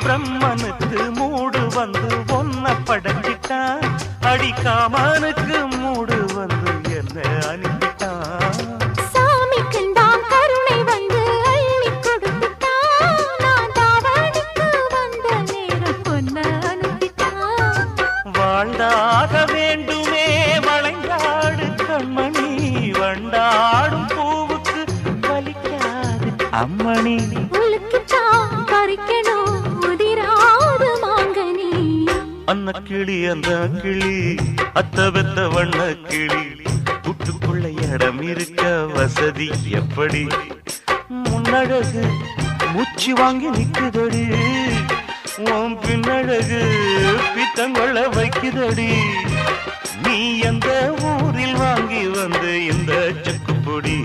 பிரம்மனுக்கு மூடு வந்து ஒன்ன படைச்சிட்டான், அடிக்காமனுக்கு மூடு வந்து என்ன அனுப்பிட்டான். சாமிக்கு தான் கருணை வந்து அள்ளி கொடுத்துட்டான், நான் தாவணிக்கு வந்த நேரம் பொன்ன அனுப்பிட்டான். வாழ்ந்தாக வேண்டுமே வளைந்தாடு கண்மணி, வண்டாடும் பூவுக்கு வலிக்காது அம்மணி. உலுக்குத்தான் பறிக்கணும் உதிராது மாங்கனி. அன்ன கிளி அந்த கிளி அத்த பெத்த வண்ண கிளி, கூட்டுக்குள்ள இடம் இருக்க வசதி எப்படி? முன்னழகு மூச்சு வாங்கி நிக்குதடி, உன் பின்னழகு பித்தங்கொள்ள வைக்குதடி. நீ எந்த ஊரில் வாங்கி வந்து இந்த செக்குப்பொடி?